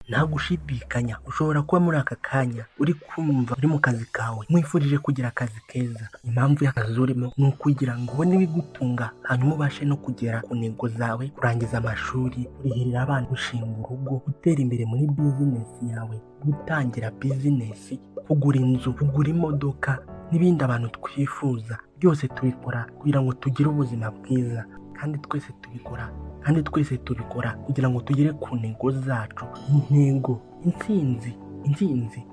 nta gushidikanya ushobora kuba muri aka kanya uri kumva uri mu kazi kawe mwifurije kugira akazi keza. Impamvu y'akazi urimo ni ukugira ngo ubone ibigutunga, hanyuma ubashe no kugera ku ntego zawe, kurangiza amashuri, kurihirira abana, gushinga urugo, gutera imbere muri bizinesi yawe, gutangira bizinesi, kugura inzu, kugura imodoka n'ibindi abantu twifuza. Byose tubikora kugira ngo tugire ubuzima bwiza, kandi twese tubikora kugira ngo tugere ku ntego zacu. Intego,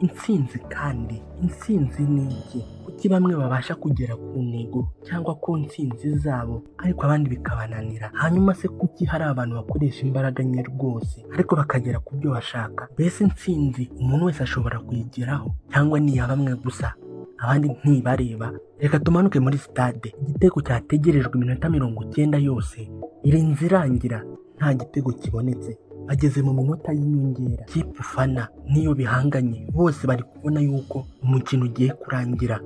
intsinzi kandi intsinzi ni iki? Kuki bamwe babasha kugera ku ntego cyangwa ku ntsinzi zabo ariko abandi bikabananira? Hanyuma se kuki hari abantu bakoresha imbaraga nke rwose ariko bakagera ku byo bashaka? Mbese intsinzi umuntu wese ashobora kuyigeraho cyangwa ni iya bamwe gusa abandi ntibareba? Reka tumanuke muri stade. Igitego cyategerejwe iminota 90 yose irinze irangira nta gitego kibonetse. Bageze mu minota y'inyongera, ikipe ufana niyo bihanganye bose bari kubona yuko umukino ugiye kurangira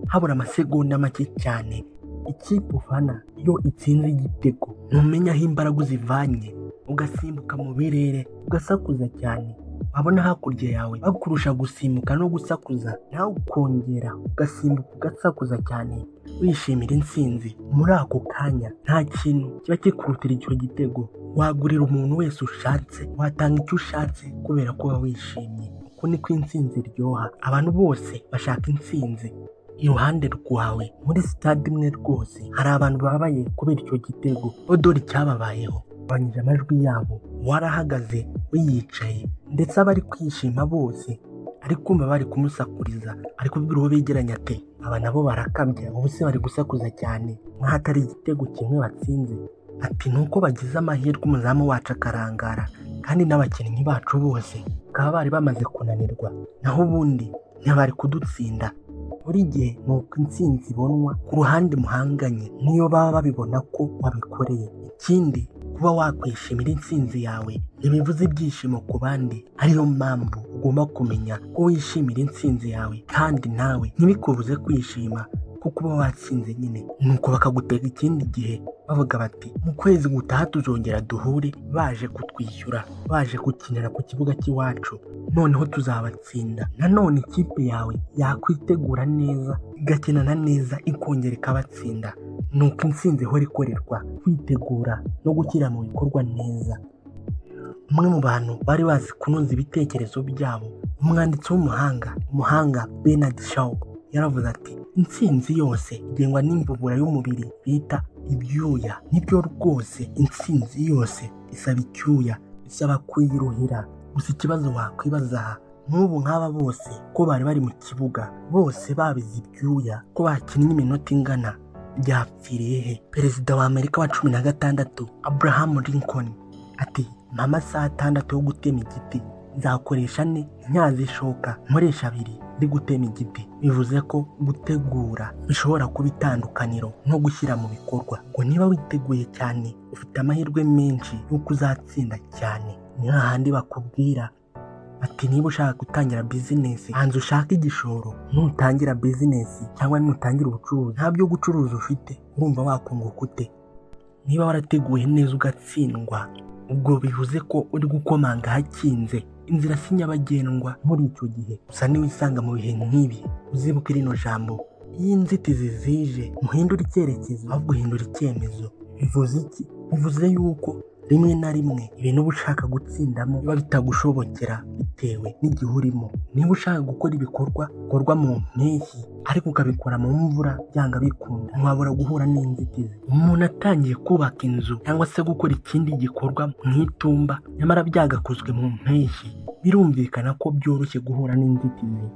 habura amasegonda make cyane. Ikipe ufana iyo itsinze igitego ntumenya aho imbaraga uzivanye, ugasimbuka mu birere ugasakuza cyane, wabona hakurya yawe bakurusha gusimbuka no gusakuza, nawe ukongera ugasimbuka ugasakuza cyane wishimira intsinzi. Muri ako kanya nta kintu kiba kikurutira icyo gitego. Wagurira umuntu wese ushatse, watanga icyo ushatse kubera ko uba wishimye. Uko niko intsinzi iryoha. Abantu bose bashaka intsinzi. Iruhande rwawe muri stade imwe rwose hari abantu babaye kubera icyo gitego. Dore icyababayeho, banyije amajwi yabo, warahagaze wiyicaye, ndetse abari kwishima bose ari kumva bari kumusakuriza, ari kubwira uwo begeranya ati aba nabo barakabya, bose bari gusakuza cyane nk'ahatari igitego kimwe batsinze. Ati nuko bagize amahirwe umuzamu wacu akarangara, kandi n'abakinnyi bacu bose bakaba bari bamaze kunanirwa, naho ubundi ntibari kudutsinda. Buri gihe nuko intsinzi ibonwa ku ruhande muhanganye, niyo baba babibona ko wabikoreye. Ikindi, kuba wakwishimira intsinzi yawe ntibivuze ibyishimo ku bandi. Ariyo mpamvu ugomba kumenya ko wishimira intsinzi yawe, kandi nawe ntibikubuze kwishima kuko uba watsinze nyine. Nuko bakagutega ikindi gihe bavuga bati mu kwezi gutaha tuzongera duhure, baje kutwishyura, baje gukinira ku kibuga cy'iwacu, noneho tuzabatsinda. Nanone ikipe yawe yakwitegura neza, igakinana neza, ikongera ikabatsinda. Nuko intsinzi ihora ikorerwa kwitegura no gushyira mu bikorwa neza. Umwe mu bantu bari bazi kunoza ibitekerezo byabo, umwanditsi w'umuhanga Bernard Shaw, yaravuze ati intsinzi yose igengwa n'imvubura y'umubiri bita ibyuya. Nibyo rwose, intsinzi yose isaba icyuya, isaba kuyiruhira. Gusa ikibazo wakwibaza, nk'ubu nk'aba bose ko bari mu kibuga bose babize ibyuya, ko bakinnye iminota ingana, byapfiriye he? Perezida wa Amerika wa 16 Abraham Lincoln ati mpa amasaha 6 yo gutema igiti, nzakoresha 4 ntazishoka, nkoresha 2 ndi gutema igiti. Bivuze ko gutegura bishobora kuba itandukaniro no gushyira mu bikorwa. Ngo niba witeguye cyane ufite amahirwe menshi y'uko uzatsinda cyane. Ni hahandi bakubwira ati niba ushaka gutangira bizinesi, hanze ushaka igishoro. Nutangira bizinesi cyangwa nutangira ubucuruzi, nta byo gucuruza ufite, urumva wakunguka ute? Niba warateguye neza ugatsindwa, ubwo bivuze ko uri gukomanga hakinze. Inzira si nyabagendwa muri icyo gihe. Gusa niwisanga mu bihe nk'ibi, uzibuke rino jambo: iyo inzitizi zije muhindura icyerekezo ahubwo uhindura icyemezo. Bivuze iki? Bivuze yuko rimwe na rimwe ibintu uba ushaka gutsindamo biba bitagushobokera bitewe n'igihe urimo. Niba ushaka gukora ibikorwa bikorwa mu mpeshyi ariko ukabikora mu mvura, byanga bikunda, ntiwabura guhura n'inzitizi. Umuntu atangiye kubaka inzu cyangwa se gukora ikindi gikorwa nk'itumba, nyamara byagakozwe mu mpeshyi, birumvikana ko byoroshye guhura n'inzitizi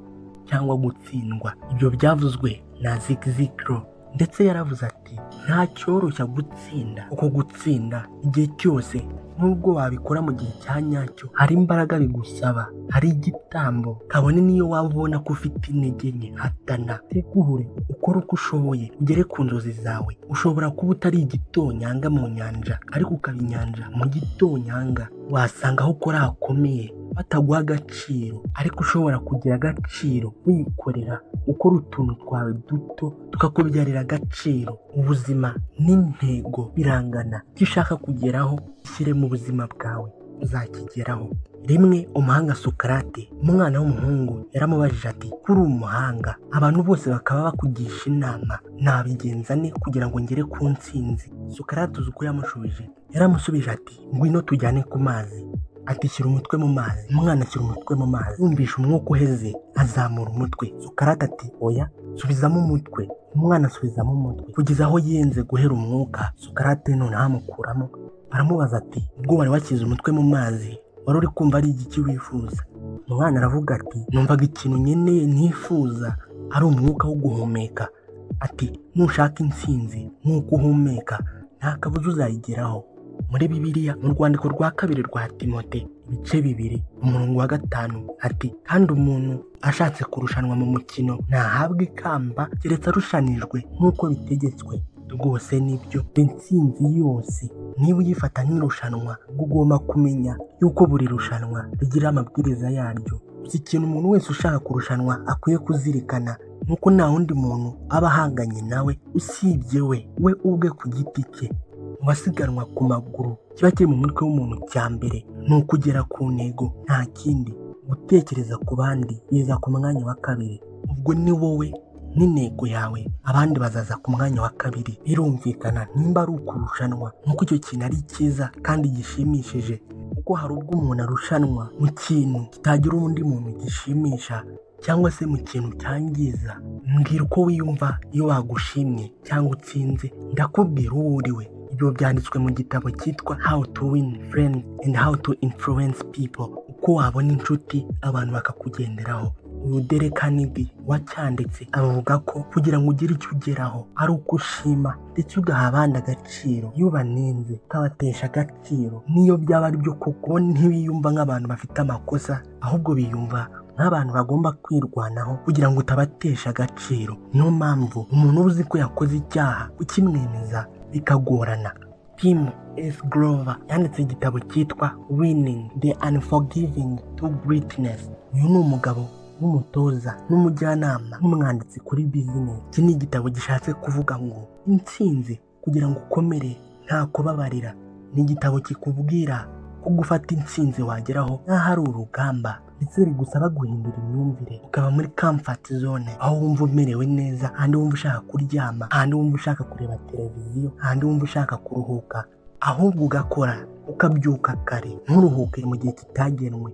cyangwa gutsindwa. Ibyo byavuzwe na Zig Ziglar, ndetse yaravuze ati nta cyoroshya gutsinda uko gutsinda igihe cyose. Nubwo wabikora mu gihe cya nyacyo, hari imbaraga bigusaba, hari igitambo. Kabone niyo waba ubona ko ufite intege nke, hatana, tegure, ukore uko ushoboye, ugere ku nzozi zawe. Ushobora kuba utari igitonyanga mu nyanja, ariko ukaba inyanja mu gitonyanga. Wasanga aho ukora hakomeye bataguha agaciro, ariko ushobora kugira agaciro wikorera, ukora utuntu twawe duto tukakubyarira agaciro. Ubuzima n'intego birangana. Icyo ushaka kugeraho ushyire mu buzima bwawe. uzakigeraho. Rimwe umuhanga Sokarate, umwana w'umuhungu, yaramubajije ati kuri umuhanga abantu bose bakaba bakugisha inama, nabigenza ne kugira ngo ngere ku ntsinzi? Sokarate uzi uko yamushubije? Yaramusubije ati ngwino tujyane ku mazi. Ati shyira umutwe mu mazi. Umwana ashyira umutwe mu mazi, yumvisha umwuka uheze azamura umutwe. Sokarate ati oya, subizamo umutwe. Umwana asubizamo umutwe kugeza aho yenze guhera umwuka. Sokarate noneho amukuramo, aramubaza ati ubwo wari washyize umutwe mu mazi wari uri kumva ari igiki wifuza? Umwana aravuga ati numvaga ikintu nkeneye nifuza ari umwuka wo guhumeka. Ati nushaka intsinzi nk'uko uhumeka nta kabuza uzayigeraho. Muri Bibiliya mu rwandiko rwa 2 rwa Timote ibice 2 umurongo wa 5 ati kandi umuntu ashatse kurushanwa mu mukino ntahabwe ikamba keretse arushanijwe nk'uko bitegetswe. Rwose nibyo, intsinzi yose niba uyifata nk'irushanwa ugomba kumenya yuko buri rushanwa rigira amabwiriza yaryo. Si ikintu umuntu wese ushaka kurushanwa akwiye kuzirikana nuko nta wundi muntu aba ahanganye nawe usibye we ubwe ku giti cye. Mu basiganwa ku maguru kiba kiri mu mutwe w'umuntu cya mbere ni ukugera ku ntego, nta kindi. Gutekereza ku bandi biza ku mwanya wa 2. Ubwo ni wowe n'intego yawe, abandi bazaza ku mwanya wa 2. Birumvikana nimba ari ukurushanwa nk'uko icyo kintu ari cyiza kandi gishimishije, kuko hari ubwo umuntu arushanwa mu kintu kitagira undi muntu gishimisha cyangwa se mu kintu cyangiza. Mbwira uko wiyumva iyo wagushimye cyangwa utsinze, ndakubwira uwo uriwe. Ibyo byanditswe mu gitabo cyitwa How to Win Friends and How to Influence People, uko wabona inshuti abantu bakakugenderaho. Uyu Dale Carnegie wacyanditse avuga ko kugira ngo ugire icyo ugeraho ari uko ushima ndetse ugaha abandi agaciro. Iyo ubanenze ukabatesha agaciro, niyo byaba ari byo koko ntibiyumva nk'abantu bafite amakosa, ahubwo biyumva nk'abantu bagomba kwirwanaho kugira ngo utabatesha agaciro. Niyo mpamvu umuntu uzi ko yakoze icyaha ukimwemeza bikagorana. Tim S. Grover yanditse igitabo cyitwa Winning the Unforgiving to Greatness. Uyu ni umugabo w'umutoza n'umujyanama n'umwanditsi kuri business. Iki ni igitabo gishatse kuvuga ngo intsinzi kugira ngo ukomere nta kubabarira. Ni igitabo kikubwira ko gufata intsinzi wageraho nk'aho ari urugamba, ndetse bigusaba guhindura imyumvire ukaba muri comfort zone, aho wumva umerewe neza, ahandi wumva ushaka kuryama, ahandi wumva ushaka kureba televiziyo, ahandi wumva ushaka kuruhuka, ahubwo ugakora ukabyuka kare nturuhuke mu gihe kitagenwe.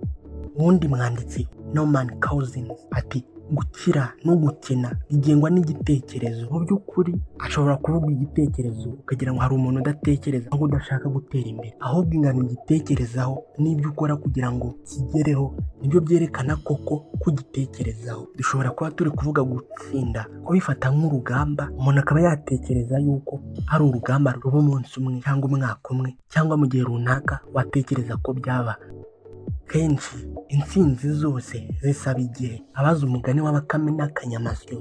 Uwundi mwanditsi Norman Cousins ati gukira no gukina bigengwa n'igitekerezo. Mu by'ukuri ashobora kuvuga igitekerezo ukagira ngo hari umuntu udatekereza aho udashaka gutera imbere, ahubwo ingano igitekerezaho n'ibyo ukora kugira ngo kigereho nibyo byerekana koko kugitekerezaho. Dushobora kuba turi kuvuga gutsinda, kubifata nk'urugamba, umuntu akaba yatekereza yuko ari urugamba ruba umunsi umwe cyangwa umwaka umwe cyangwa mu gihe runaka watekereza ko byaba. Kenshi intsinzi zose zisaba igihe. Abazi umugani w'Abakame n'Akanyamasyo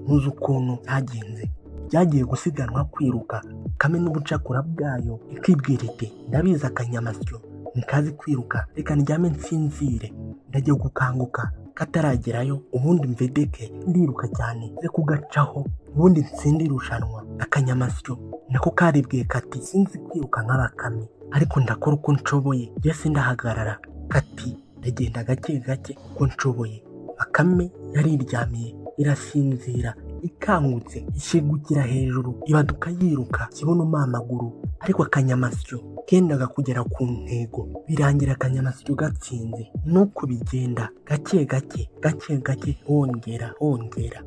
muzi ukuntu byagenze. Byagiye gusiganwa kwiruka, Kame n'ubucakura bwayo ikibwira iti ndabizi Akanyamasyo nikazi kwiruka, reka ndyame nsinzire, ndagiye gukanguka kataragerayo ubundi mvedeke ndiruka cyane ze kugacaho ubundi nsindi irushanwa. Akanyamasyo nako karibwiye kati sinzi kwiruka nk'Abakame, ariko ndakora uko nshoboye, jye ndahagarara. Kati ndagenda gake gake uko nshoboye. Bakame yariryamiye irasinzira, ikangutse ishigukira hejuru ibaduka yiruka kibuno amaguru, ariko Akanyamasyo kendaga kugera ku ntego. Birangira Akanyamasyo gatsinze. Nuko bigenda gake gake wongera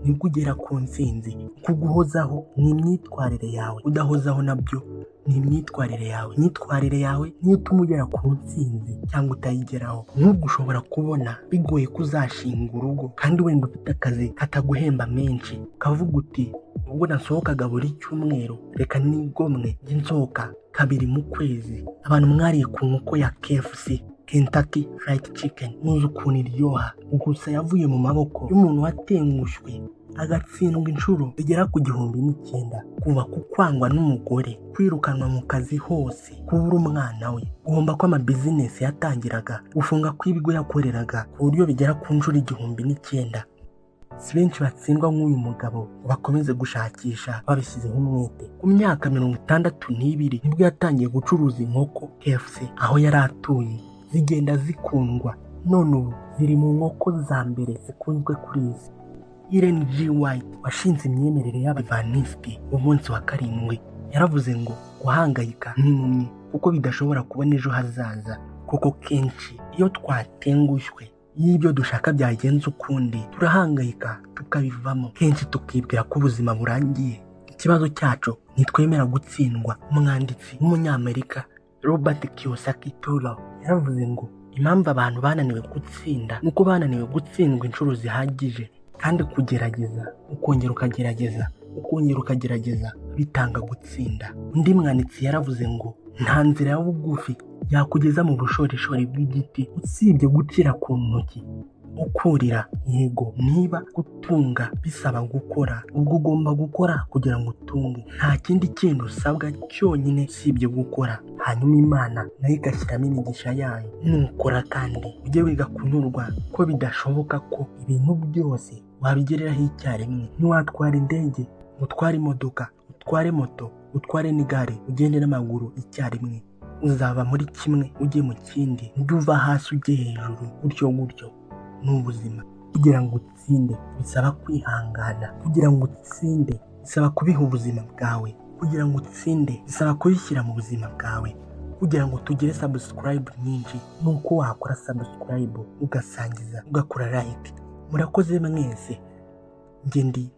nibwo ugera ku ntsinzi. Kuguhozaho ni imyitwarire yawe, udahozaho nabyo ni imyitwarire yawe. Imyitwarire yawe niyo ituma ugera ku ntsinzi cyangwa utayigeraho. Nk'ubwo ushobora kubona bigoye kuzashinga urugo kandi wenda ufite akazi kataguhemba menshi, ukavuga uti ubwo nasohokaga buri cyumweru reka nigomwe njye nsohoka 2 mu kwezi. Abantu mwariye ku nkoko ya KFC, Kentucky Fried Chicken, muzi ukuntu iryoha, gusa yavuye mu maboko y'umuntu watengushwe agatsindwa inshuro bigera ku 1900, kuva ku kwangwa n'umugore, kwirukanwa mu kazi hose, kubura umwana we, guhomba ko amabizinesi yatangiraga, gufunga kw'ibigo yakoreraga ku buryo bigera ku nshuro 1900. Si benshi batsindwa nk'uyu mugabo bakomeze gushakisha babishyizeho umwete. Ku myaka 62 nibwo yatangiye gucuruza inkoko KFC aho yari atuye. zigenda zikundwa, none ubu ziri mu nkoko za mbere zikunzwe kuri izi. Ellen G. White washinze imyemerere y'Abadivantisiti umunsi wa karindwi yaravuze ngo guhangayika nk'impumyi kuko bidashobora kubona ejo hazaza, kuko kenshi iyo twatengushywe y'ibyo dushaka byagenze ukundi turahangayika tukabivamo, kenshi tukibwira ko ubuzima burangiye. Ikibazo cyacu ntitwemera gutsindwa. Umwanditsi w'umunyamerika Robert Kiyosaki yaravuze ngo impamvu abantu bananiwe gutsinda nuko bananiwe gutsindwa inshuro zihagije, kandi kugerageza ukongera ukagerageza ukongera ukagerageza bitanga gutsinda. Undi mwanditsi yaravuze ngo nta nzira ya bugufi yakugeza mu bushorishori bw'igiti usibye gucira ku ntoki. Ukurira yego, niba gutunga bisaba gukora, ubwo ugomba gukora kugira ngo utunge. Nta kindi kintu usabwa cyonyine usibye gukora, hanyuma Imana nayo igashyiramo imigisha yayo. Nukora kandi ujye wiga kunyurwa ko bidashoboka ko ibintu byose wabigereraho icyarimwe. Ntiwatwara indege, utware imodoka, utware moto, utware n'igare, ugende n'amaguru icyarimwe. Uzaba muri kimwe ujye mu kindi, ujye uva hasi ujye hejuru, gutyo gutyo. N'ubuzima kugira ngo utsinde bisaba kwihangana, kugira ngo utsinde bisaba kubiha ubuzima bwawe, kugira ngo utsinde bisaba kubishyira mu buzima bwawe. Kugira ngo tugire subscribe nyinshi nuko wakora subscribe, ugasangiza, ugakora like. Murakoze mwese. Njye ndi